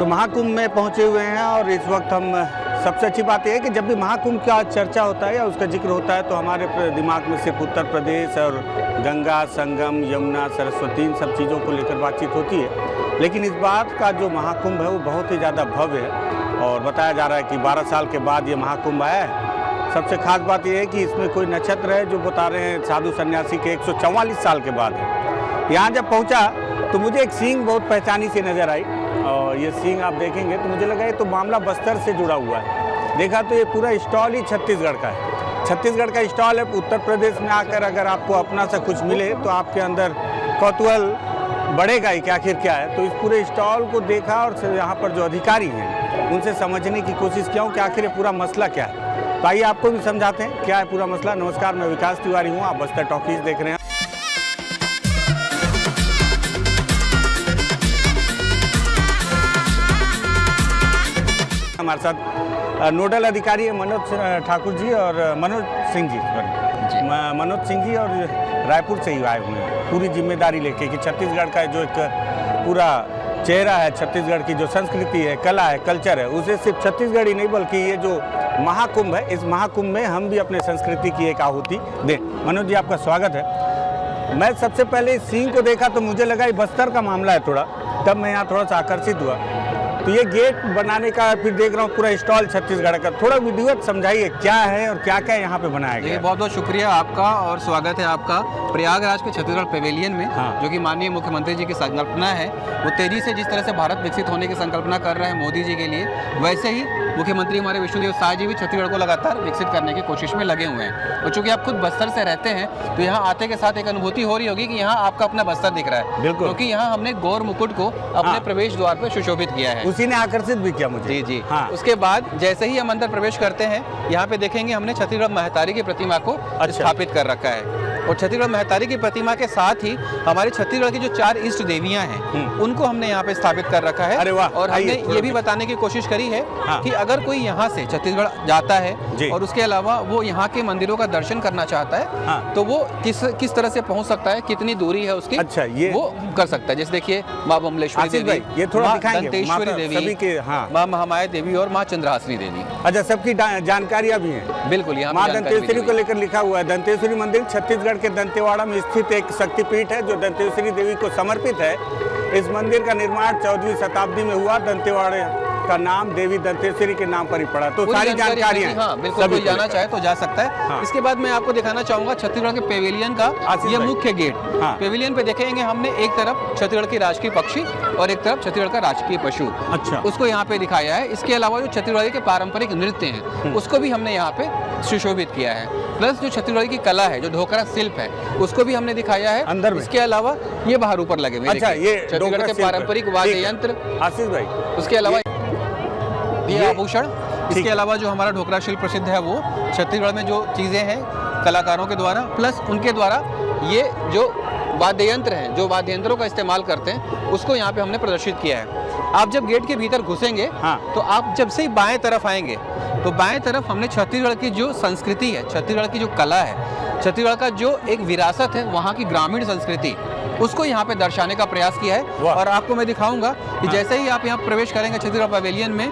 तो महाकुंभ में पहुंचे हुए हैं और इस वक्त हम सबसे अच्छी बात यह है कि जब भी महाकुंभ का चर्चा होता है या उसका जिक्र होता है तो हमारे दिमाग में सिर्फ उत्तर प्रदेश और गंगा, संगम, यमुना, सरस्वती इन सब चीज़ों को लेकर बातचीत होती है। लेकिन इस बात का जो महाकुंभ है वो बहुत ही ज़्यादा भव्य है और बताया जा रहा है कि 12 साल के बाद ये महाकुंभ आया है। सबसे खास बात यह है कि इसमें कोई नक्षत्र है जो बता रहे हैं साधु सन्यासी के 144 साल के बाद है। यहाँ जब पहुँचा तो मुझे एक सींग बहुत पहचानी सी नज़र आई और ये सींग आप देखेंगे तो मुझे लगा ये तो मामला बस्तर से जुड़ा हुआ है। देखा तो ये पूरा स्टॉल ही छत्तीसगढ़ का है। छत्तीसगढ़ का स्टॉल है। उत्तर प्रदेश में आकर अगर आपको अपना सा कुछ मिले तो आपके अंदर कौतूहल बढ़ेगा ही कि आखिर क्या है। तो इस पूरे स्टॉल को देखा और यहाँ पर जो अधिकारी हैं उनसे समझने की कोशिश किया हूँ कि आखिर ये पूरा मसला क्या है। तो आइए आपको भी समझाते हैं क्या है पूरा मसला। नमस्कार, मैं विकास तिवारी हूँ, आप बस्तर टॉकीज देख रहे हैं। हमारे साथ नोडल अधिकारी है मनोज ठाकुर जी और मनोज सिंह जी और रायपुर से ही आए हुए हैं पूरी जिम्मेदारी लेके कि छत्तीसगढ़ का जो एक पूरा चेहरा है, छत्तीसगढ़ की जो संस्कृति है, कला है, कल्चर है, उसे सिर्फ छत्तीसगढ़ ही नहीं बल्कि ये जो महाकुंभ है इस महाकुंभ में हम भी अपने संस्कृति की एक आहुति दें। मनोज जी, आपका स्वागत है। मैं सबसे पहले इस सीन को देखा तो मुझे लगा ये बस्तर का मामला है थोड़ा, तब मैं यहाँ थोड़ा सा आकर्षित हुआ। तो ये गेट बनाने का फिर देख रहा हूँ पूरा स्टॉल छत्तीसगढ़ का, थोड़ा विधिवत समझाइए क्या है और क्या क्या यहाँ पे बनाया गया है। बहुत बहुत शुक्रिया आपका और स्वागत है आपका प्रयागराज के छत्तीसगढ़ पेवेलियन में। हाँ। जो कि माननीय मुख्यमंत्री जी की संकल्पना है, वो तेजी से जिस तरह से भारत विकसित होने की संकल्पना कर रहे हैं मोदी जी के लिए, वैसे ही मुख्यमंत्री हमारे विष्णुदेव साय जी भी छत्तीसगढ़ को लगातार विकसित करने की कोशिश में लगे हुए हैं। और चूंकि आप खुद बस्तर से रहते हैं तो यहाँ आते के साथ एक अनुभूति हो रही होगी कि यहाँ आपका अपना बस्तर दिख रहा है, क्योंकि यहाँ हमने गौर मुकुट को अपने प्रवेश द्वार पर सुशोभित किया है। उसी ने आकर्षित भी किया मुझे। जी। हाँ। उसके बाद जैसे ही हम अंदर प्रवेश करते हैं यहाँ पे देखेंगे हमने छत्तीसगढ़ महतारी की प्रतिमा को स्थापित कर रखा है। और छत्तीसगढ़ महतारी की प्रतिमा के साथ ही हमारे छत्तीसगढ़ की जो 4 इष्ट देवियां हैं उनको हमने यहाँ पे स्थापित कर रखा है। अरे वाह। और हमने ये भी बताने की कोशिश करी है कि अगर कोई यहाँ से छत्तीसगढ़ जाता है और उसके अलावा वो यहाँ के मंदिरों का दर्शन करना चाहता है तो वो किस तरह से पहुँच सकता है, कितनी दूरी है उसकी, ये वो कर सकता है। जैसे देखिए माँ बमलेश्वरी देवी, ये थोड़ा दंतेश्वरी देवी, माँ महामाया देवी और माँ चंद्रहासिनी देवी। अच्छा, सबकी जानकारियाँ भी हैं। बिल्कुल, यहाँ माँ दंतेश्वरी को लेकर लिखा हुआ है। दंतेश्वरी मंदिर छत्तीसगढ़ के दंतेवाड़ा में स्थित एक शक्तिपीठ है जो दंतेश्वरी देवी को समर्पित है। इस मंदिर का निर्माण 14वीं शताब्दी में हुआ। दंतेवाड़े का नाम देवी दंतेश्वरी के नाम पर ही पड़ा। तो सारी जानकारियां, हाँ बिल्कुल, कोई जाना चाहे तो जा सकता है। हाँ। इसके बाद मैं आपको दिखाना चाहूंगा छत्तीसगढ़ के पेवेलियन का ये मुख्य गेट। हाँ। पेवेलियन पे देखेंगे हमने एक तरफ छत्तीसगढ़ की राजकीय पक्षी और एक तरफ छत्तीसगढ़ का राजकीय पशु, अच्छा, उसको यहाँ पे दिखाया है। इसके अलावा जो छत्तीसगढ़ के पारंपरिक नृत्य हैं उसको भी हमने यहाँ पे सुशोभित किया है। प्लस जो छत्तीसगढ़ की कला है, जो ढोकरा शिल्प है, उसको भी हमने दिखाया है अंदर। इसके अलावा ये बाहर ऊपर लगे हुए, अच्छा, ये छत्तीसगढ़ के पारंपरिक वाद्य यंत्र, आशीष भाई। उसके अलावा ये आभूषण, इसके अलावा जो हमारा ढोकरा शिल्प प्रसिद्ध है वो छत्तीसगढ़ में जो चीज़ें हैं कलाकारों के द्वारा, प्लस उनके द्वारा ये जो वाद्य यंत्र हैं, जो वाद्य यंत्रों का इस्तेमाल करते हैं, उसको यहाँ पे हमने प्रदर्शित किया है। आप जब गेट के भीतर घुसेंगे तो आप जब से ही बाएं तरफ आएंगे तो बाएं तरफ हमने छत्तीसगढ़ की जो संस्कृति है, छत्तीसगढ़ की जो कला है, छत्तीसगढ़ का जो एक विरासत है, वहाँ की ग्रामीण संस्कृति, उसको यहाँ पे दर्शाने का प्रयास किया है। और आपको मैं दिखाऊंगा कि जैसे ही आप यहाँ प्रवेश करेंगे छत्तीसगढ़ पवेलियन में,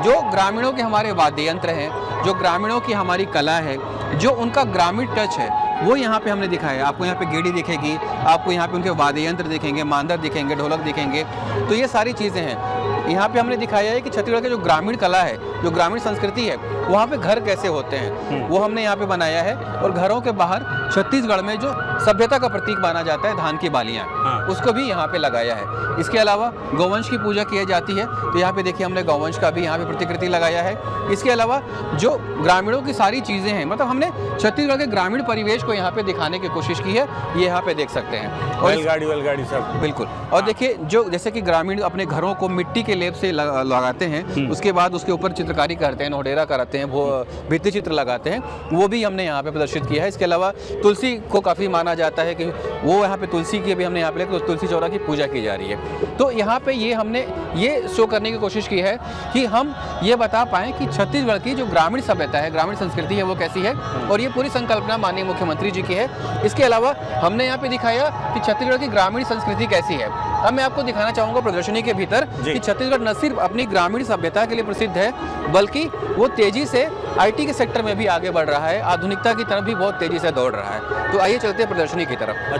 जो ग्रामीणों के हमारे वाद्य यंत्र हैं, जो ग्रामीणों की हमारी कला है, जो उनका ग्रामीण टच है, वो यहाँ पे हमने दिखाया है। आपको यहाँ पे गेड़ी दिखेगी, आपको यहाँ पे उनके वाद्य यंत्र दिखेंगे, मांदर दिखेंगे, ढोलक दिखेंगे। तो ये सारी चीज़ें हैं। यहाँ पे हमने दिखाया है कि छत्तीसगढ़ की जो ग्रामीण कला है, जो ग्रामीण संस्कृति है, वहाँ पे घर कैसे होते हैं वो हमने यहाँ पे बनाया है। और घरों के बाहर छत्तीसगढ़ में जो सभ्यता का प्रतीक माना जाता है धान की बालियाँ, उसको भी यहाँ पे लगाया है। इसके अलावा गौवंश की पूजा की जाती है तो यहाँ पे देखिए हमने गौवंश का भी यहाँ पे प्रतिकृति लगाया है। इसके अलावा जो ग्रामीणों की सारी चीज़ें हैं, मतलब हमने छत्तीसगढ़ के ग्रामीण परिवेश को यहाँ पे दिखाने की कोशिश की है। ये यहाँ पे देख सकते हैं। और बैलगाड़ी सब बिल्कुल। और देखिए जो जैसे कि ग्रामीण अपने घरों को मिट्टी के लेप से लगाते हैं, उसके बाद उसके ऊपर चित्रकारी करते हैं, नोडेरा कराते हैं, वो भित्ति चित्र लगाते हैं, वो भी हमने यहाँ पे प्रदर्शित किया है। इसके अलावा तुलसी को काफ़ी माना जाता है कि वो यहाँ पे तुलसी की भी हमने यहाँ पे तुलसी चौरा की पूजा की जा रही है। तो यहाँ पे ये हमने ये शो करने की कोशिश की है कि हम ये बता पाएँ कि छत्तीसगढ़ की जो ग्रामीण सभ्यता है, ग्रामीण संस्कृति है, वो कैसी है। और ये पूरी संकल्पना माननीय मुख्यमंत्री जी की है। इसके अलावा हमने यहाँ पे दिखाया कि छत्तीसगढ़ की ग्रामीण संस्कृति कैसी है। अब मैं आपको दिखाना चाहूँगा प्रदर्शनी के भीतर कि छत्तीसगढ़ छत्तीसगढ़ न सिर्फ अपनी ग्रामीण सभ्यता के लिए प्रसिद्ध है, बल्कि वो तेजी से आईटी के सेक्टर में भी आगे बढ़ रहा है, आधुनिकता की तरफ भी बहुत तेजी से दौड़ रहा है। तो आइए चलते हैं प्रदर्शनी की तरफ।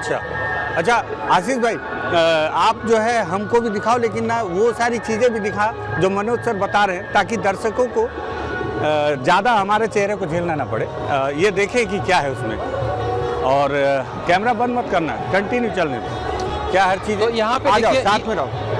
अच्छा आशीष भाई, आप जो है हमको भी दिखाओ, लेकिन ना वो सारी चीज़ें भी दिखा जो मनोज सर बता रहे हैं, ताकि दर्शकों को ज़्यादा हमारे चेहरे को झेलना ना पड़े। ये देखें कि क्या है उसमें, और कैमरा बंद मत करना, कंटिन्यू चलने दो। क्या हर चीज़ तो यहाँ पे आ जाओ, देखिए, साथ में रहो।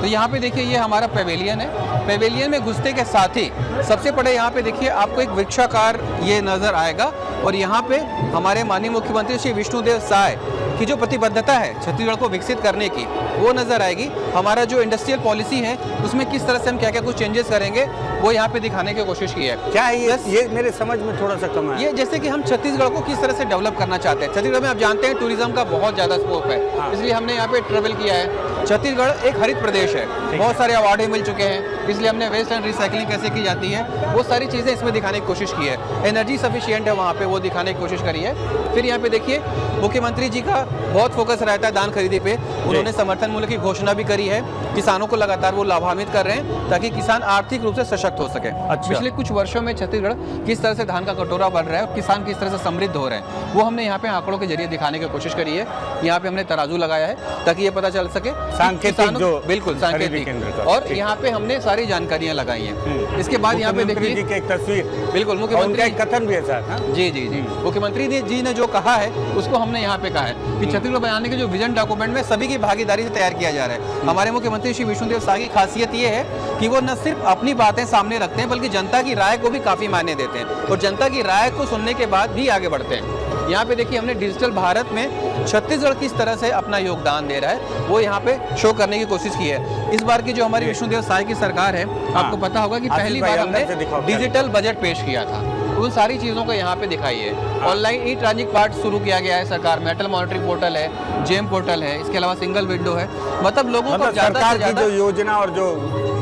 तो यहाँ पे देखिए ये हमारा पेवेलियन है। पेवेलियन में घुसते के साथ ही सबसे बड़े यहाँ पे देखिए आपको एक वृक्षाकार ये नज़र आएगा, और यहाँ पे हमारे माननीय मुख्यमंत्री श्री विष्णुदेव साय की जो प्रतिबद्धता है छत्तीसगढ़ को विकसित करने की, वो नज़र आएगी। हमारा जो इंडस्ट्रियल पॉलिसी है उसमें किस तरह से हम क्या क्या कुछ चेंजेस करेंगे, वो यहाँ पे दिखाने की कोशिश की है। क्या है ये मेरे समझ में थोड़ा सा कम है। ये जैसे कि हम छत्तीसगढ़ को किस तरह से डेवलप करना चाहते हैं। छत्तीसगढ़ में आप जानते हैं टूरिज्म का बहुत ज़्यादा स्कोप है, इसलिए हमने यहाँ पे ट्रेवल किया है। छत्तीसगढ़ एक हरित प्रदेश है, बहुत सारे अवार्ड मिल चुके हैं, इसलिए हमने वेस्ट एंड रिसाइकलिंग कैसे की जाती है वो सारी चीज़ें इसमें दिखाने की कोशिश की है। एनर्जी सफिशिएंट है वहाँ पे, वो दिखाने की कोशिश करी है। फिर यहाँ पे देखिए मुख्यमंत्री जी का बहुत फोकस रहता है दान खरीदी पे। उन्होंने समर्थन मूल्य की घोषणा भी करी है, किसानों को लगातार वो लाभान्वित कर रहे हैं ताकि किसान आर्थिक रूप से सशक्त हो सके। पिछले कुछ वर्षों में छत्तीसगढ़ किस तरह से धान का कटोरा बढ़ रहा है और किसान किस तरह से समृद्ध हो रहे हैं, वो हमने यहाँ पे आंकड़ों के जरिए दिखाने की कोशिश करी है। यहाँ पे हमने तराजू लगाया है ताकि ये पता चल सके सांकेतिक जो बिल्कुल सांकेतिक, और यहाँ पे हमने सारी जानकारियाँ लगाई हैं। इसके बाद यहाँ पे देखिए जी की एक तस्वीर, बिल्कुल मुख्यमंत्री एक कथन भी है साथ। जी जी जी, मुख्यमंत्री जी ने जो कहा है उसको हमने यहाँ पे कहा है कि छत्तीसगढ़ बनाने के जो विजन डॉक्यूमेंट में सभी की भागीदारी से तैयार किया जा रहा है। हमारे मुख्यमंत्री श्री विष्णुदेव साय की खासियत ये है कि वो न सिर्फ अपनी बातें सामने रखते हैं, बल्कि जनता की राय को भी काफी मायने देते हैं, और जनता की राय को सुनने के बाद भी आगे बढ़ते हैं। यहाँ पे देखिए हमने डिजिटल भारत में छत्तीसगढ़ किस तरह से अपना योगदान दे रहा है वो यहाँ पे शो करने की कोशिश की है। इस बार की जो हमारी विष्णुदेव साय की सरकार है, आपको पता होगा कि पहली बार हमने डिजिटल बजट पेश किया था, उन सारी चीज़ों को यहाँ पे दिखाई है। ऑनलाइन ई ट्रांजिट पार्ट शुरू किया गया है सरकार में, अटल मॉनिटरिंग पोर्टल है, जेम पोर्टल है, इसके अलावा सिंगल विंडो है। मतलब लोगों को ज़्यादा से ज़्यादा योजना और जो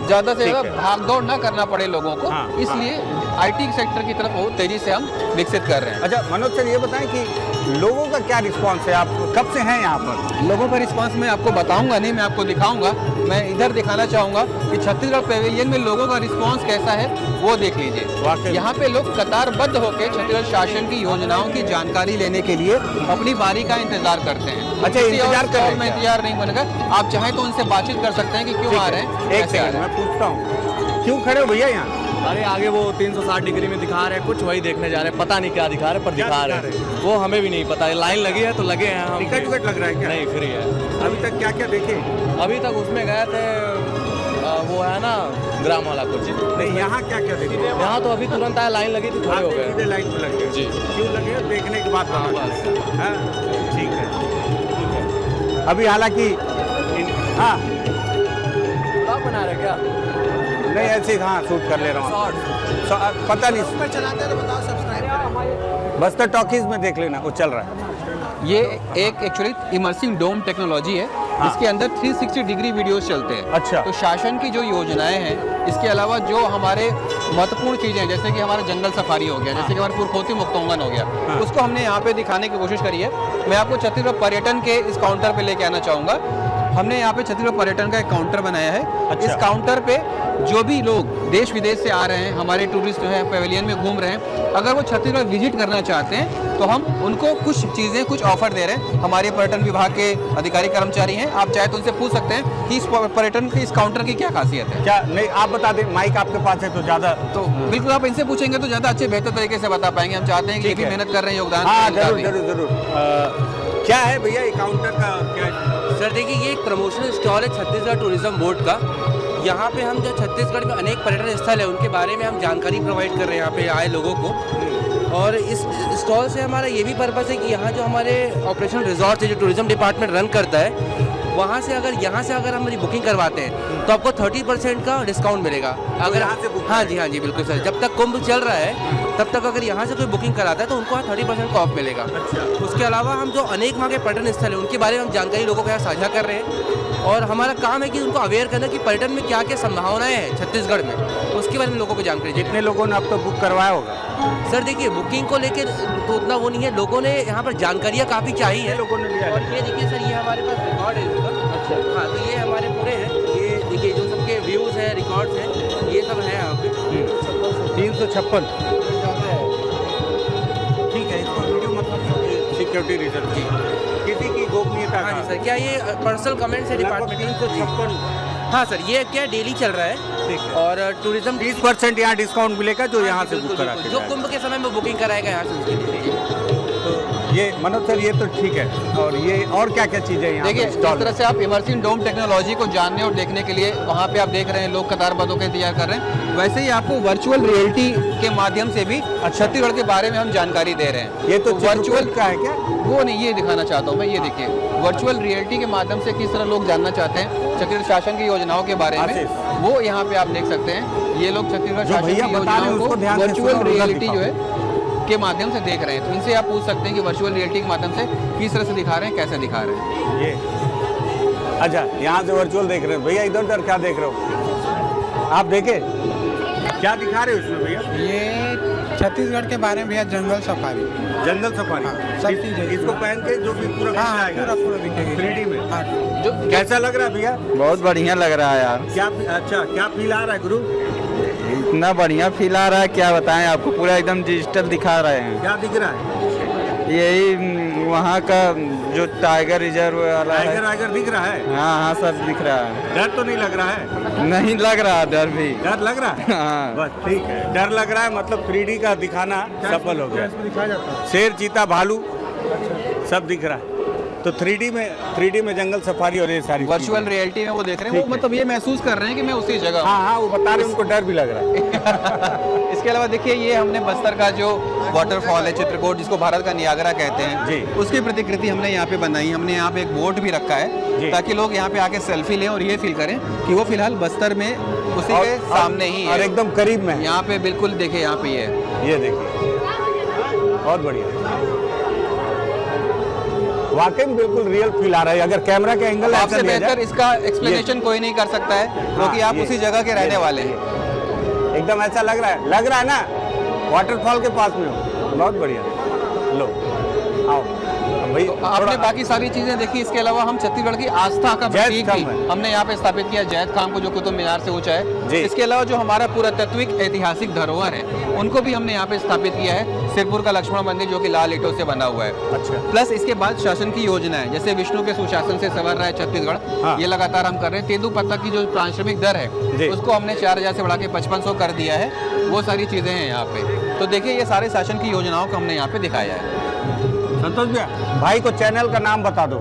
ज़्यादा से ज़्यादा भागदौड़ ना करना पड़े लोगों को, इसलिए आईटी सेक्टर की तरफ बहुत तेजी से हम विकसित कर रहे हैं। अच्छा मनोज सर, ये बताएं कि लोगों का क्या रिस्पांस है, आप कब से हैं यहाँ पर? लोगों का रिस्पांस मैं आपको बताऊंगा नहीं, मैं आपको दिखाऊंगा। मैं इधर दिखाना चाहूँगा कि छत्तीसगढ़ पेवेलियन में लोगों का रिस्पांस कैसा है वो देख लीजिए। यहाँ पे लोग कतारबद्ध होकर छत्तीसगढ़ शासन की योजनाओं की जानकारी लेने के लिए अपनी बारी का इंतजार करते हैं। अच्छा, इंतजार कर रहे हैं? मैं इंतजार नहीं बनेगा, आप चाहें तो उनसे बातचीत कर सकते हैं कि क्यों आ रहे हैं। एक सेकंड मैं पूछता हूँ, क्यों खड़े हो भैया यहाँ? अरे आगे वो 360 डिग्री में दिखा रहे हैं, कुछ वही देखने जा रहे हैं, पता नहीं क्या दिखा रहे हैं, पर दिखा रहे हैं वो हमें भी नहीं पता है। लाइन लगी है तो लगे हैं हम। टिकट लग रहा है क्या? नहीं, फ्री है। अभी तक क्या क्या देखे? अभी तक उसमें गए थे, वो है ना ग्राम वाला कुछ। नहीं, यहाँ क्या क्या देखे? यहाँ तो अभी तुरंत आया, लाइन लगी थी, खड़े हो गए। लाइन पे लग गए जी? क्यों लगे? देखने के बाद ठीक है। अभी हालांकि हाँ बना रहे क्या? नहीं, ऐसे ही हाँ शूट कर ले रहा हूँ, पता नहीं चलाते हैं तो बताओ, सब्सक्राइब बस तो टॉकीज में देख लेना, वो चल रहा है। ये एक एक्चुअली इमर्सिव डोम टेक्नोलॉजी है, इसके अंदर 360 डिग्री वीडियोस चलते हैं। अच्छा। तो शासन की जो योजनाएं हैं, इसके अलावा जो हमारे महत्वपूर्ण चीज़ें हैं, जैसे कि हमारा जंगल सफारी हो गया, जैसे कि हमारा पुरखोती मुक्तोंगन हो गया, उसको हमने यहाँ पे दिखाने की कोशिश करी है। मैं आपको छत्तीसगढ़ पर्यटन के इस काउंटर पे लेके आना चाहूँगा। हमने यहाँ पे छत्तीसगढ़ पर्यटन का एक काउंटर बनाया है। अच्छा। इस काउंटर पे जो भी लोग देश विदेश से आ रहे हैं, हमारे टूरिस्ट जो है पेवेलियन में घूम रहे हैं, अगर वो छत्तीसगढ़ विजिट करना चाहते हैं तो हम उनको कुछ चीज़ें, कुछ ऑफर दे रहे हैं। हमारे पर्यटन विभाग के अधिकारी कर्मचारी हैं, आप चाहे तो उनसे पूछ सकते हैं कि इस पर्यटन के इस काउंटर की क्या खासियत है। क्या नहीं, आप बता दें, माइक आपके पास है तो ज़्यादा तो बिल्कुल आप इनसे पूछेंगे तो ज़्यादा अच्छे बेहतर तरीके से बता पाएंगे। हम चाहते हैं कि ये भी मेहनत कर रहे हैं, योगदान। हाँ जरूर जरूर जरूर। क्या है भैया ये काउंटर का क्या? सर देखिए, ये एक प्रमोशनल स्टॉल है छत्तीसगढ़ टूरिज्म बोर्ड का। यहाँ पे हम जो छत्तीसगढ़ में अनेक पर्यटन स्थल है उनके बारे में हम जानकारी प्रोवाइड कर रहे हैं यहाँ पे आए लोगों को। और इस स्टॉल से हमारा ये भी पर्पस है कि यहाँ जो हमारे ऑपरेशन रिजॉर्ट है, जो टूरिज्म डिपार्टमेंट रन करता है, वहाँ से अगर हमारी बुकिंग करवाते हैं तो आपको 30% का डिस्काउंट मिलेगा। अगर हाँ जी बिल्कुल सर, जब तक कुंभ चल रहा है तब तक अगर यहाँ से कोई बुकिंग कराता है तो उनको 30% का ऑफ मिलेगा। उसके अलावा हम जो अनेक वहाँ के पर्यटन स्थल है उनके बारे में हम जानकारी लोगों के साथ साझा कर रहे हैं, और हमारा काम है कि उनको अवेयर करना कि पर्यटन में क्या क्या संभावनाएं हैं छत्तीसगढ़ में, उसके बारे में लोगों को जानकारी। जितने लोगों ने अब तो बुक करवाया होगा सर देखिए, बुकिंग को लेकर तो उतना वो नहीं है, लोगों ने यहाँ पर जानकारियाँ काफ़ी चाहिए है। लोगों ने लिया। और ये देखिए सर, ये हमारे पास रिकॉर्ड है इसका। अच्छा हाँ, तो ये हमारे पूरे हैं, ये देखिए जो नॉट्स हैं, ये सब है यहाँ पे। 356 ठीक है, इसको वीडियो मतलब सिक्योरिटी रीजन किसी की गोपनीयता हाँ का जी सर, क्या ये पर्सनल कमेंट्स है डिपार्टमेंट? 356 हाँ सर, ये क्या डेली चल रहा है ठीक है। और टूरिज्म 30% यहाँ डिस्काउंट मिलेगा जो यहाँ से बुक करा के जो जाएगा। कुंभ के समय में बुकिंग कराएगा यहाँ से उसके लिए। तो ये मनोज सर ये तो ठीक है, और ये और क्या क्या चीज़ें यहाँ देखिए पे इस स्टॉल तरह से आप इमर्सिव डोम टेक्नोलॉजी को जानने और देखने के लिए वहाँ पे आप देख रहे हैं लोग कतारबद्ध होकर इंतजार कर रहे हैं। वैसे ही आपको वर्चुअल रियलिटी के माध्यम से भी छत्तीसगढ़ के बारे में हम जानकारी दे रहे हैं। ये तो वर्चुअल का है क्या? वो नहीं, ये दिखाना चाहता हूँ मैं, ये देखिए वर्चुअल रियलिटी के माध्यम से किस तरह लोग जानना चाहते हैं छत्तीसगढ़ शासन की योजनाओं के बारे में, आशीष। वो यहाँ पे आप देख सकते हैं। ये लोग छत्तीसगढ़ जो शासन की भैया बता रहे हैं योजनाओं उसको को ध्यान से वर्चुअल सुनो और रियलिटी दिखाओ। जो है के माध्यम से देख रहे हैं। तो इनसे आप पूछ सकते हैं कि वर्चुअल रियलिटी के माध्यम से किस तरह से दिखा रहे हैं, कैसे दिखा रहे हैं। ये अच्छा, यहाँ से वर्चुअल देख रहे हो भैया, इधर उधर क्या देख रहे हो आप? देखे क्या दिखा रहे हो इसमें भैया? ये छत्तीसगढ़ के बारे में भैया जंगल सफारी। जंगल सफारी हाँ, सब चीज़ है। इसको पहन के जो भी पूरा हाँ आएगा पूरा दिखेगा 3D में। हाँ। जो कैसा लग रहा है भैया? बहुत बढ़िया लग रहा है यार, क्या अच्छा क्या फील आ रहा है गुरु? इतना बढ़िया फील आ रहा है क्या बताएं आपको, पूरा एकदम डिजिटल दिखा रहे हैं। क्या दिख रहा है? यही वहाँ का जो टाइगर रिजर्व वाला है। टाइगर वाइगर दिख रहा है? हाँ हाँ सब दिख रहा है। डर तो नहीं लग रहा है? नहीं लग रहा डर भी। डर लग रहा है? हाँ बस ठीक है, डर लग रहा है मतलब 3D का दिखाना सफल हो गया। दिखाया जाता है। शेर चीता भालू सब दिख रहा है। तो 3D में जंगल सफारी और ये सारी वर्चुअल चीजें। रियलिटी में वो देख रहे हैं, वो ठीक है। मतलब ये महसूस कर रहे हैं कि मैं उसी जगह हूँ। हाँ हाँ वो बता रहे हैं, उनको डर भी लग रहा है। इसके अलावा देखिए ये हमने बस्तर का जो वाटरफॉल है चित्रकूट, जिसको भारत का नियाग्रा कहते हैं जी। उसकी प्रतिकृति हमने यहाँ पे बनाई। हमने यहाँ पे एक बोट भी रखा जी। है ताकि लोग यहाँ पे आके सेल्फी लें और ये फील करें कि वो फिलहाल बस्तर में उसी और- के सामने ही और है। एकदम करीब में है। यहाँ पे बिल्कुल देखिए, यहाँ पे ये है। ये देखिए बहुत बढ़िया, वाकई में बिल्कुल रियल फील आ रहा है। अगर कैमरा के एंगल ऐसा आपसे लिया बेहतर जाए, इसका एक्सप्लेनेशन कोई नहीं कर सकता है क्योंकि हाँ, आप ये- उसी जगह के रहने ये- वाले हैं। एकदम ऐसा लग रहा है ना वाटरफॉल के पास में हो। बहुत बढ़िया, लो आओ भाई। तो आपने बाकी सारी चीजें देखी। इसके अलावा हम छत्तीसगढ़ की आस्था का जैत प्रतीक भी खाम है। हमने यहाँ पे स्थापित किया, जैत खाम को, जो कुतुब मीनार से ऊंचा जी। है। इसके अलावा जो हमारा पुरातात्विक ऐतिहासिक धरोहर है उनको भी हमने यहाँ पे स्थापित किया है। सिरपुर का लक्ष्मण मंदिर जो कि लाल ईंटों से बना हुआ है। अच्छा प्लस इसके बाद शासन की योजना है, जैसे विष्णु के सुशासन से संवर रहा है छत्तीसगढ़, हाँ। ये लगातार हम कर रहे हैं। तेंदुपत्ता की जो पारिश्रमिक दर जी। है उसको हमने 4000 से बढ़ा के 5500 कर दिया है। वो सारी चीजें हैं यहाँ पे। तो देखिए ये सारे शासन की योजनाओं को हमने यहाँ पे दिखाया है। संतोष भैया, भाई को चैनल का नाम बता दो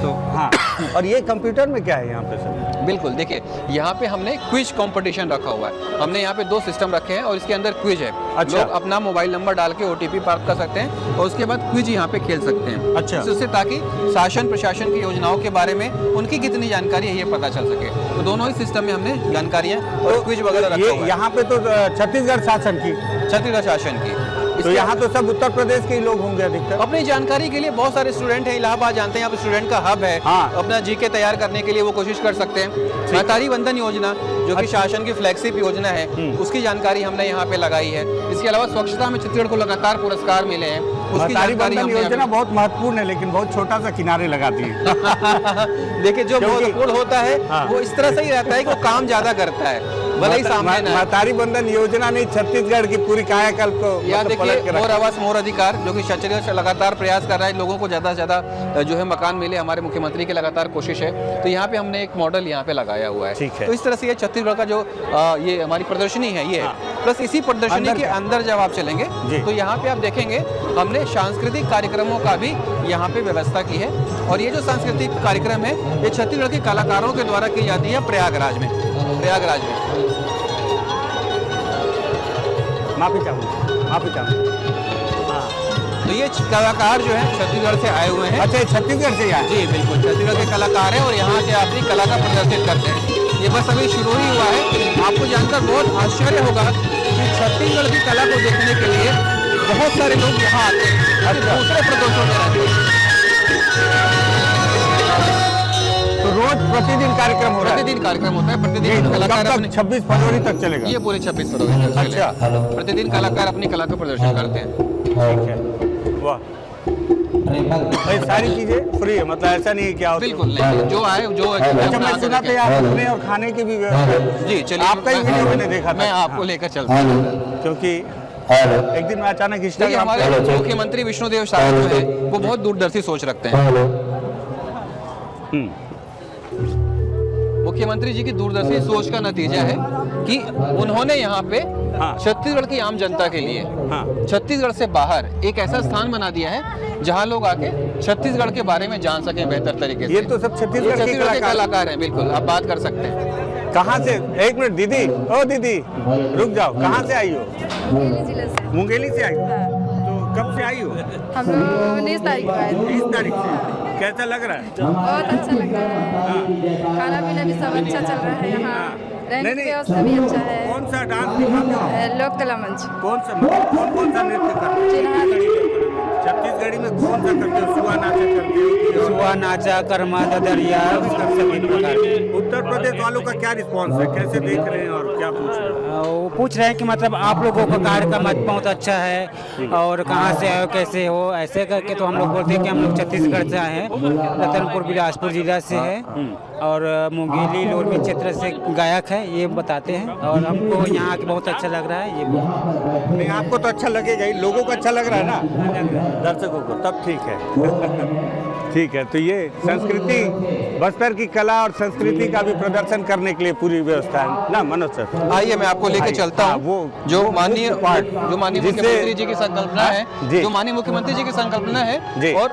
तो। हाँ और ये कंप्यूटर में क्या है यहाँ पे सर? बिल्कुल, देखिए यहाँ पे हमने क्विज कंपटीशन रखा हुआ है। हमने यहाँ पे 2 सिस्टम रखे हैं और इसके अंदर क्विज है। अच्छा। लोग अपना मोबाइल नंबर डाल के OTP प्राप्त कर सकते हैं और उसके बाद क्विज यहाँ पे खेल सकते हैं। अच्छा। इससे ताकि शासन प्रशासन की योजनाओं के बारे में उनकी कितनी जानकारी है ये पता चल सके। तो दोनों ही सिस्टम में हमने जानकारियाँ और क्विज वगैरह रखा ये हुआ है यहाँ पे तो छत्तीसगढ़ शासन की, छत्तीसगढ़ शासन की। तो इसके यहाँ तो सब उत्तर प्रदेश के ही लोग होंगे अधिकतर। अपनी जानकारी के लिए बहुत सारे स्टूडेंट हैं। इलाहाबाद जानते हैं, आप स्टूडेंट का हब है। हाँ। अपना जीके तैयार करने के लिए वो कोशिश कर सकते हैं। महतारी वंदन योजना जो कि शासन की फ्लैगशिप योजना है, उसकी जानकारी हमने यहाँ पे लगाई है। इसके अलावा स्वच्छता में छत्तीसगढ़ को लगातार पुरस्कार मिले हैं, उसकी महतारी जानकारी बंधन हमने यहाँ योजना बहुत महत्वपूर्ण है, लेकिन बहुत छोटा सा किनारे लगाती है। पे- देखिए जो क्योंकि- महत्वपूर्ण होता है हाँ। वो इस तरह से ही रहता है कि वो काम ज्यादा करता है, भले ही सामने ना आए। महतारी बंधन योजना नहीं, छत्तीसगढ़ की पूरी कायाकल्प को यहाँ मतलब पलट देखिए के मोर रखा। आवास मोर अधिकार जो कि छत्तीसगढ़ लगातार प्रयास कर रहा है लोगों को ज़्यादा से ज़्यादा जो है मकान मिले। हमारे मुख्यमंत्री की लगातार कोशिश है। तो यहाँ पे हमने एक मॉडल यहाँ पे लगाया हुआ है। ठीक है। तो इस तरह से ये छत्तीसगढ़ का जो ये हमारी प्रदर्शनी है ये है। प्लस इसी प्रदर्शनी अंदर के क्या? अंदर जब आप चलेंगे जी। तो यहाँ पे आप देखेंगे हमने सांस्कृतिक कार्यक्रमों का भी यहाँ पे व्यवस्था की है। और ये जो सांस्कृतिक कार्यक्रम है ये छत्तीसगढ़ के कलाकारों के द्वारा की जाती है प्रयागराज में। माफी चाहूँगा। हाँ तो ये कलाकार जो है छत्तीसगढ़ से आए हुए हैं। अच्छा, ये छत्तीसगढ़ से ही आए? जी बिल्कुल, छत्तीसगढ़ के कलाकार हैं और यहाँ से अपनी कला का प्रदर्शित करते हैं। ये बस अभी शुरू ही हुआ है। आपको जानकर बहुत आश्चर्य होगा कि छत्तीसगढ़ की कला को देखने के लिए बहुत सारे लोग यहाँ आते हैं। अच्छा। दूसरे प्रदेशों में रहते हैं। तो रोज प्रतिदिन कार्यक्रम हो रहा है? प्रतिदिन कार्यक्रम होता है। प्रतिदिन कब कलाकार तक? अपने 26 फरवरी तक चलेगा? ये पूरे 26 फरवरी तक चलेगा। अच्छा। प्रतिदिन कलाकार अपनी कला का प्रदर्शन करते हैं। ठीक है, वाह। ये सारी चीजें फ्री है, मतलब ऐसा नहीं है क्या होता है? बिल्कुल नहीं, जो आए जो अच्छा, मैं सुना था यहाँ रुकने और खाने की भी व्यवस्था है। जी चलिए, आपका ही वीडियो मैंने देखा था। मैं आपको हाँ, लेकर चलता हूँ। क्योंकि एक दिन मैं अचानक देखिए, इंस्टाग्राम हमारे मुख्यमंत्री विष्णुदेव साय जो है वो बहुत दूरदर्शी सोच रखते हैं। मुख्यमंत्री जी की दूरदर्शी सोच का नतीजा है कि उन्होंने यहाँ पे हाँ। छत्तीसगढ़ की आम जनता के लिए हाँ। छत्तीसगढ़ से बाहर एक ऐसा स्थान बना दिया है जहाँ लोग आके छत्तीसगढ़ के बारे में जान सकें बेहतर तरीके से। ये तो सब छत्तीसगढ़ के कलाकार हैं, बिल्कुल आप बात कर सकते हैं। कहाँ से? एक मिनट दीदी, ओ दीदी रुक जाओ, कहाँ से आई हो? मुंगेली जिले से। मुंगेली से आई हो? हाँ। तो कब से आई हो? हम लोग 19 तारीख को आए थे। 20 तारीख से। कैसा लग रहा है? बहुत अच्छा लग रहा है, खाना पीना भी सब अच्छा चल रहा है यहाँ, रहने की व्यवस्था भी अच्छा है। कौन सा डांस दिखाते हो? लोक कला मंच। कौन सा नृत्य करते हो? छत्तीसगढ़ी में कौन सा करते हो? सुआ नाचा करते हो? सुआ नाचा, कर्मा, ददरिया, सभी प्रकार के। उत्तर प्रदेश वालों का क्या रिस्पॉन्स है, कैसे देख रहे हैं और क्या पूछ रहे हैं? वो पूछ रहे हैं कि मतलब आप लोगों का कार्य का मत बहुत अच्छा है और कहाँ से आए हो, कैसे हो, ऐसे करके तो हम लोग बोलते हैं कि हम लोग छत्तीसगढ़ से आए हैं, रतनपुर बिलासपुर जिला से है और मुंगेली लोरमी क्षेत्र से गायक है, ये बताते हैं और हमको यहाँ के बहुत अच्छा लग रहा है। ये नहीं, आपको तो अच्छा लगेगा ही, लोगों को अच्छा लग रहा है ना, दर्शकों को, तब ठीक है। ठीक है, तो ये संस्कृति, बस्तर की कला और संस्कृति का भी प्रदर्शन करने के लिए पूरी व्यवस्था है ना मनोज सर? आइए मैं आपको लेके चलता हाँ, हूँ। वो जो माननीय मुख्यमंत्री जी की संकल्पना है, जी। जो माननीय मुख्यमंत्री जी की संकल्पना जी। है और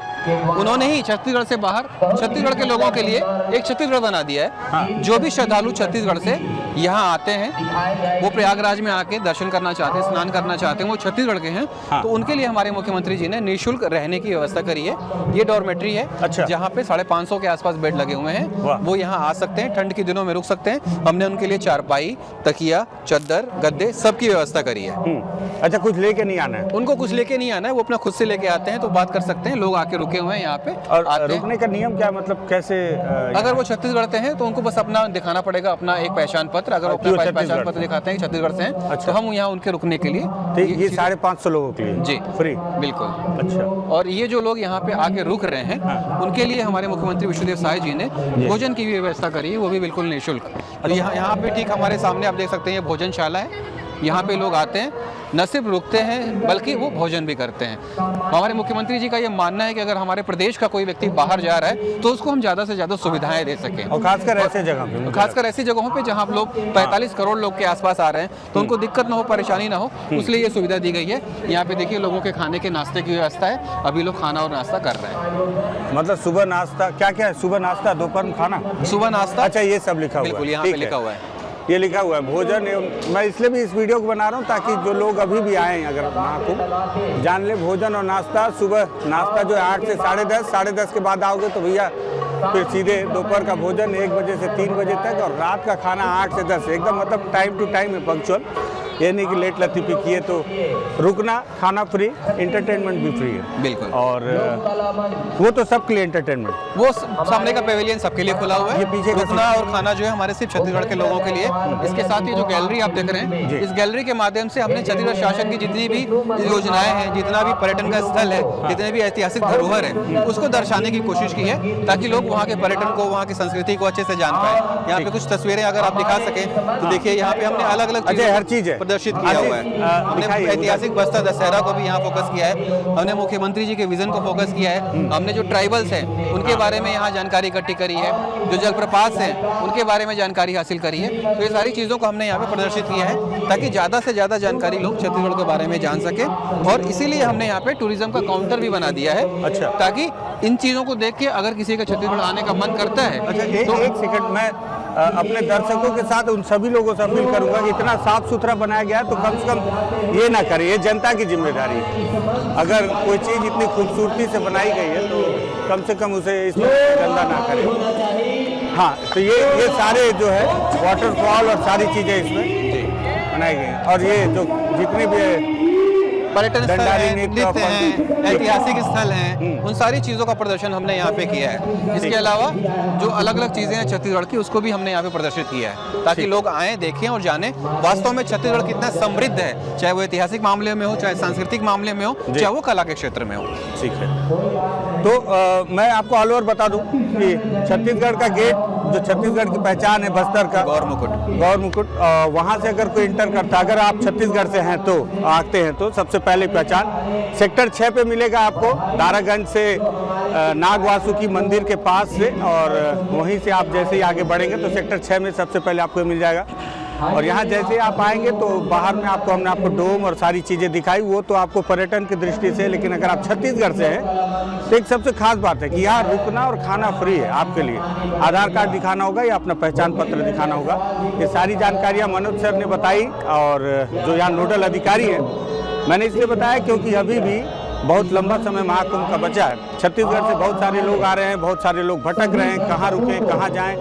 उन्होंने ही छत्तीसगढ़ से बाहर छत्तीसगढ़ के लोगों के लिए एक छत्तीसगढ़ बना दिया है। जो भी श्रद्धालु छत्तीसगढ़ से यहाँ आते हैं, वो प्रयागराज में आके दर्शन करना चाहते हैं, स्नान करना चाहते हैं, वो छत्तीसगढ़ के हैं, तो उनके लिए हमारे मुख्यमंत्री जी ने निःशुल्क रहने की व्यवस्था करी है। ये डॉर्मेट्री है, अच्छा। जहाँ पे 550 के आसपास बेड लगे हुए हैं, वो यहाँ आ सकते हैं, ठंड के दिनों में रुक सकते हैं। हमने उनके लिए चारपाई, तकिया, चद्दर, गद्दे सबकी व्यवस्था करी है। अच्छा, कुछ लेके नहीं आना है? उनको कुछ लेके नहीं आना है, वो अपना खुद से लेके आते हैं, तो बात कर सकते हैं। लोग आके रुके हुए हैं यहाँ पे और आते हैं। रुकने का नियम क्या, मतलब कैसे? अगर वो छत्तीसगढ़ से हैं तो उनको बस अपना दिखाना पड़ेगा, अपना एक पहचान पत्र। अगर वो अपना पहचान पत्र दिखाते हैं कि छत्तीसगढ़ से हैं, अच्छा। तो हम यहाँ उनके रुकने के लिए ठीक, ये 550 लोगों के लिए जी फ्री? बिल्कुल। अच्छा। और ये जो लोग यहाँ पे आके रुक रहे हैं, उनके लिए हमारे मुख्यमंत्री विष्णुदेव साय जी ने भोजन की भी व्यवस्था करी है, वो भी बिल्कुल निःशुल्क। और यहाँ पे ठीक हमारे सामने आप देख सकते हैं, ये भोजनशाला है। यहाँ पे लोग आते हैं, न सिर्फ रुकते हैं बल्कि वो भोजन भी करते हैं। हमारे मुख्यमंत्री जी का ये मानना है कि अगर हमारे प्रदेश का कोई व्यक्ति बाहर जा रहा है तो उसको हम ज़्यादा से ज़्यादा सुविधाएं दे सकें, और खासकर ऐसे जगह पे, खासकर ऐसी जगहों पे जहाँ लोग 45 करोड़ लोग के आसपास आ रहे हैं, तो उनको दिक्कत ना हो, परेशानी ना हो, इसलिए ये सुविधा दी गई है। यहाँ पे देखिए लोगों के खाने के नाश्ते की व्यवस्था है, अभी लोग खाना और नाश्ता कर रहे हैं। मतलब सुबह नाश्ता क्या क्या है? सुबह नाश्ता, दोपहर में खाना, सुबह नाश्ता, अच्छा ये सब लिखा हुआ है? बिल्कुल यहाँ पे लिखा हुआ है। ये लिखा हुआ है भोजन एवं, मैं इसलिए भी इस वीडियो को बना रहा हूँ ताकि जो लोग अभी भी आए अगर महाकुंभ जान ले, भोजन और नाश्ता। सुबह नाश्ता जो है 8 से 10:30, 10:30 के बाद आओगे तो भैया फिर सीधे दोपहर का भोजन 1 बजे से 3 बजे तक, और रात का खाना 8 से 10, एकदम मतलब टाइम टू टाइम है, पंक्चुअल। ये नहीं कि लेट लतीफ़ी किए तो रुकना, खाना फ्री, एंटरटेनमेंट भी फ्री है बिल्कुल। और वो तो सबके लिए एंटरटेनमेंट, वो सामने का पेविलियन सबके लिए खुला हुआ है। ये पीछे का रुकना और खाना जो है हमारे सिर्फ छत्तीसगढ़ के लोगों के लिए। इसके साथ ये जो गैलरी आप देख रहे हैं, इस गैलरी के माध्यम से हमने छत्तीसगढ़ शासन की जितनी भी योजनाएं हैं, जितना भी पर्यटन का स्थल है, जितने भी ऐतिहासिक धरोहर है, उसको दर्शाने की कोशिश की है ताकि लोग वहाँ के पर्यटन को, वहाँ की संस्कृति को अच्छे से जान पाए। यहाँ पे कुछ तस्वीरें अगर आप दिखा सकें तो देखिए, यहाँ पे हमने अलग अलग हर चीज है प्रदर्शित किया हुआ है। हमने ऐतिहासिक बस्तर दशहरा को भी यहाँ फोकस किया है, हमने मुख्यमंत्री जी के विजन को फोकस किया है, हमने जो ट्राइबल्स हैं उनके बारे में यहाँ जानकारी इकट्ठी करी है, जो जलप्रपात हैं उनके बारे में जानकारी हासिल करी है। तो ये सारी चीज़ों को हमने यहाँ पे प्रदर्शित किया है ताकि ज़्यादा से ज़्यादा जानकारी लोग छत्तीसगढ़ के बारे में जान सके, और इसीलिए हमने यहाँ पे टूरिज्म का काउंटर भी बना दिया है। अच्छा। ताकि इन चीज़ों को देख के अगर किसी का छत्तीसगढ़ आने का मन करता है। अच्छा, तो एक सेकंड, मैं अपने दर्शकों के साथ उन सभी लोगों से अपील करूंगा कि इतना साफ सुथरा बनाया गया है तो कम से कम ये ना करें, ये जनता की जिम्मेदारी है। अगर कोई चीज़ इतनी खूबसूरती से बनाई गई है तो कम से कम उसे इसमें गंदा ना करें। हाँ, तो ये सारे जो है वाटरफॉल और सारी चीज़ें इसमें बनाई गई हैं, और ये जो जितने भी पर्यटन स्थल दंडारी हैं, नृत्य नृत्य हैं, ऐतिहासिक स्थल हैं, हम्म। उन सारी चीज़ों का प्रदर्शन हमने यहाँ पे किया है। इसके अलावा जो अलग अलग चीज़ें हैं छत्तीसगढ़ की, उसको भी हमने यहाँ पे प्रदर्शित किया है, ताकि लोग आएँ, देखें और जानें वास्तव में छत्तीसगढ़ कितना समृद्ध है, चाहे वो ऐतिहासिक मामले में हो, चाहे सांस्कृतिक मामले में हो, चाहे वो कला के क्षेत्र में हो। ठीक है। तो मैं आपको ऑल ओवर बता दूं कि छत्तीसगढ़ का गेट, जो छत्तीसगढ़ की पहचान है बस्तर का, गौर मुकुट, वहाँ से अगर कोई इंटर करता, अगर आप छत्तीसगढ़ से हैं तो आते हैं तो सबसे पहले पहचान सेक्टर 6 पे मिलेगा आपको, दारागंज से नाग वासुकी मंदिर के पास से, और वहीं से आप जैसे ही आगे बढ़ेंगे तो सेक्टर 6 में सबसे पहले आपको मिल जाएगा। और यहाँ जैसे आप आएंगे तो बाहर में हमने आपको डोम और सारी चीज़ें दिखाई, वो तो आपको पर्यटन की दृष्टि से, लेकिन अगर आप छत्तीसगढ़ से हैं तो एक सबसे खास बात है कि यहाँ रुकना और खाना फ्री है आपके लिए। आधार कार्ड दिखाना होगा या अपना पहचान पत्र दिखाना होगा। ये सारी जानकारियाँ मनोज सर ने बताई, और जो यहाँ नोडल अधिकारी हैं, मैंने इसलिए बताया क्योंकि अभी भी बहुत लंबा समय महाकुंभ का बचा है। छत्तीसगढ़ से बहुत सारे लोग आ रहे हैं, बहुत सारे लोग भटक रहे हैं, कहाँ रुकें, कहाँ जाएं,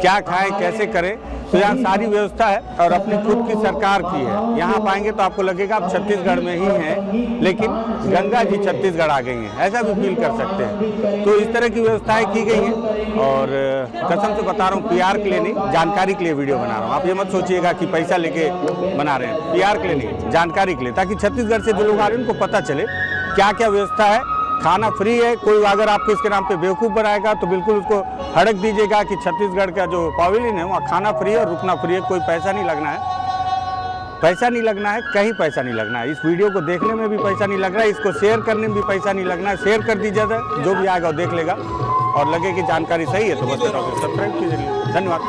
क्या खाएं, कैसे करें। तो यहाँ सारी व्यवस्था है और अपनी खुद की सरकार की है। यहाँ पाएंगे तो आपको लगेगा आप छत्तीसगढ़ में ही हैं, लेकिन गंगा जी छत्तीसगढ़ आ गई हैं, ऐसा भी फील कर सकते हैं। तो इस तरह की व्यवस्थाएं की गई हैं, और कसम से बता रहा हूँ, PR के लिए नहीं, जानकारी के लिए वीडियो बना रहा हूँ। आप ये मत सोचिएगा कि पैसा लेके बना रहे हैं, PR के लिए नहीं, जानकारी के लिए, ताकि छत्तीसगढ़ से जो लोग आ रहे हैं उनको पता चले क्या क्या व्यवस्था है। खाना फ्री है। कोई अगर आपको इसके नाम पे बेवकूफ़ बनाएगा तो बिल्कुल उसको हड़क दीजिएगा कि छत्तीसगढ़ का जो पवेलियन है वहाँ खाना फ्री है और रुकना फ्री है, कोई पैसा नहीं लगना है, पैसा नहीं लगना है, कहीं पैसा नहीं लगना है। इस वीडियो को देखने में भी पैसा नहीं लग रहा है, इसको शेयर करने में भी पैसा नहीं लगना है। शेयर कर दीजिएगा, जो भी आएगा वो देख लेगा, और लगे कि जानकारी सही है तो बस सब्सक्राइब कीजिए। धन्यवाद।